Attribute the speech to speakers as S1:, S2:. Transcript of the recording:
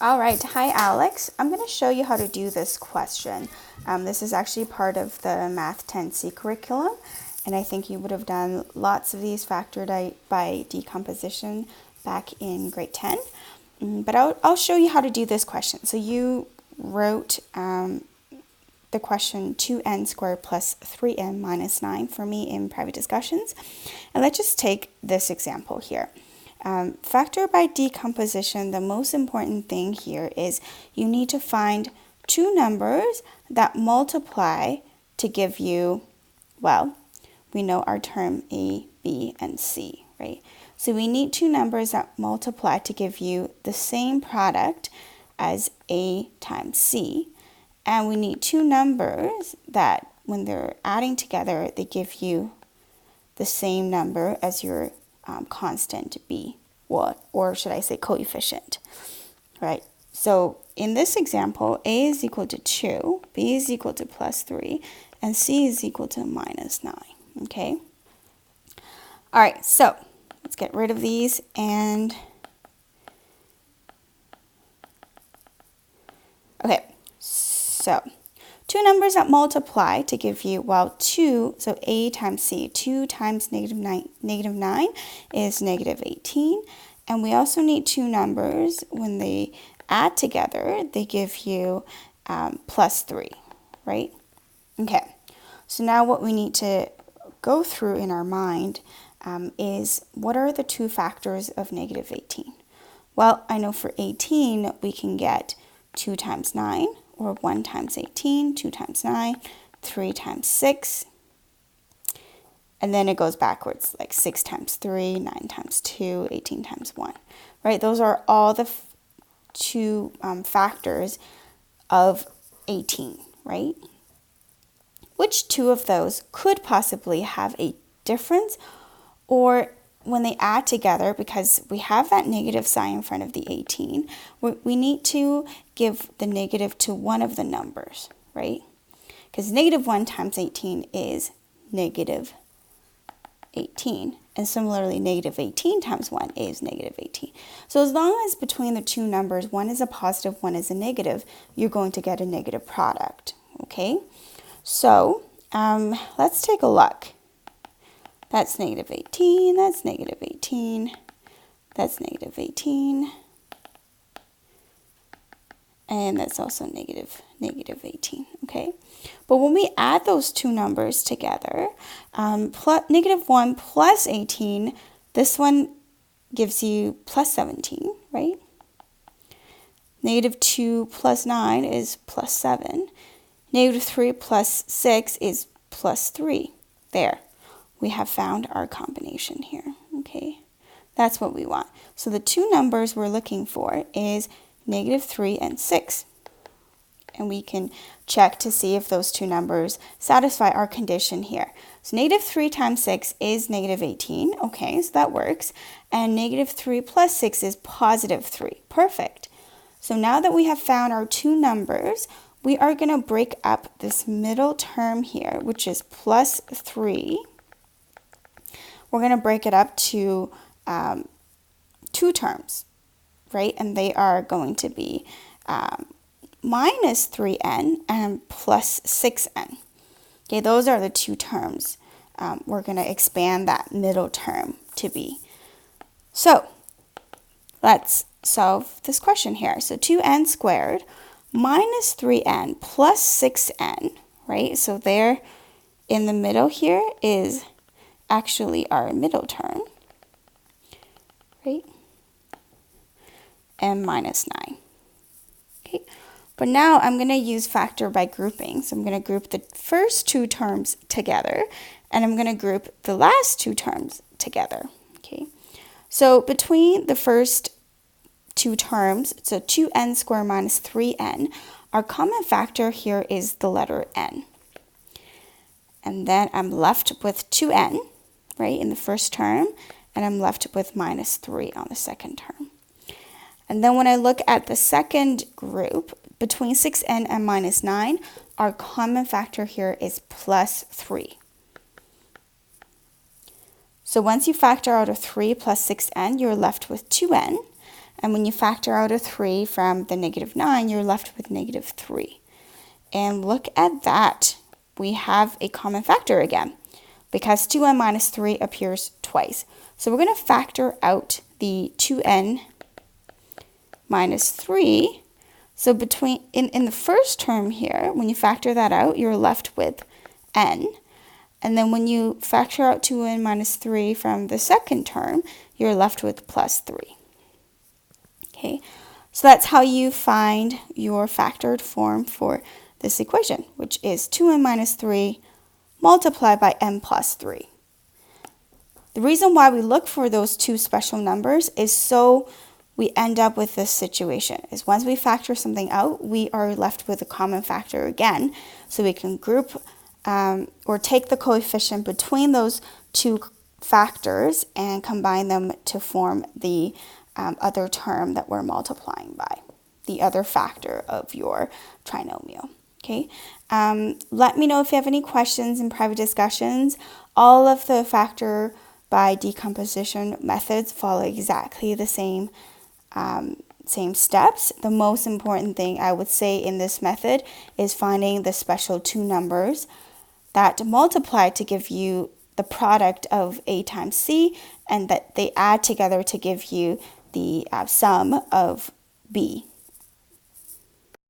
S1: All right, hi Alex. I'm going to show you how to do this question. This is actually part of the Math 10C curriculum, and I think you would have done lots of these factored by decomposition back in grade 10. But I'll show you how to do this question. So you wrote the question 2n squared plus 3n minus 9 for me in private discussions. And let's just take this example here. Factor by decomposition, the most important thing here is you need to find two numbers that multiply to give you, well, we know our term A, B, and C, right? So we need two numbers that multiply to give you the same product as A times C. And we need two numbers that when they're adding together, they give you the same number as your constant B, or should I say coefficient, right? So in this example, A is equal to 2, B is equal to plus 3, and C is equal to minus 9, okay? All right, so let's get rid of these and, okay, so two numbers that multiply to give you, well, 2, so A times C, 2 times negative 9 is negative 18. And we also need two numbers, when they add together, they give you plus 3, right? Okay, so now what we need to go through in our mind is what are the two factors of negative 18? Well, I know for 18, we can get 2 times 9, or 1 times 18, 2 times 9, 3 times 6. And then it goes backwards, like 6 times 3, 9 times 2, 18 times 1. Right? Those are all the two factors of 18, right? Which two of those could possibly have a difference, or when they add together, because we have that negative sign in front of the 18, we need to give the negative to one of the numbers, right? Because negative 1 times 18 is negative 18. And similarly, negative 18 times 1 is negative 18. So as long as between the two numbers, one is a positive, one is a negative, you're going to get a negative product, okay? So let's take a look. That's negative 18, that's negative 18, that's negative 18, and that's also negative 18, okay? But when we add those two numbers together, negative 1 plus 18, this one gives you plus 17, right? Negative 2 plus 9 is plus 7. Negative 3 plus 6 is plus 3. There. We have found our combination here, okay? That's what we want. So the two numbers we're looking for is negative 3 and 6. And we can check to see if those two numbers satisfy our condition here. So negative 3 times 6 is negative 18. Okay, so that works. And negative 3 plus 6 is positive 3. Perfect. So now that we have found our two numbers, we are going to break up this middle term here, which is plus 3. We're going to break it up to two terms, right? And they are going to be minus 3n and plus 6n. Okay, those are the two terms we're going to expand that middle term to be. So let's solve this question here. So 2n squared minus 3n plus 6n, right? So there in the middle here is actually our middle term, right? And minus 9. Okay, but now I'm going to use factor by grouping. So I'm going to group the first two terms together, and I'm going to group the last two terms together. Okay, so between the first two terms, so 2n squared minus 3n, our common factor here is the letter n. And then I'm left with 2n, right, in the first term, and I'm left with minus 3 on the second term. And then when I look at the second group, between 6n and minus 9, our common factor here is plus 3. So once you factor out a 3 plus 6n, you're left with 2n. And when you factor out a 3 from the negative 9, you're left with negative 3. And look at that. We have a common factor again because 2n minus 3 appears twice. So we're going to factor out the 2n minus 3. So in the first term here, when you factor that out, you're left with n. And then when you factor out 2n minus 3 from the second term, you're left with plus 3. Okay, so that's how you find your factored form for this equation, which is 2n minus 3 multiplied by n plus 3. The reason why we look for those two special numbers is so we end up with this situation, is once we factor something out, we are left with a common factor again, so we can group or take the coefficient between those two factors and combine them to form the other term that we're multiplying by, the other factor of your trinomial. Okay, let me know if you have any questions in private discussions. All of the factor by decomposition methods follow exactly the same steps. The most important thing I would say in this method is finding the special two numbers that multiply to give you the product of A times C, and that they add together to give you the sum of B.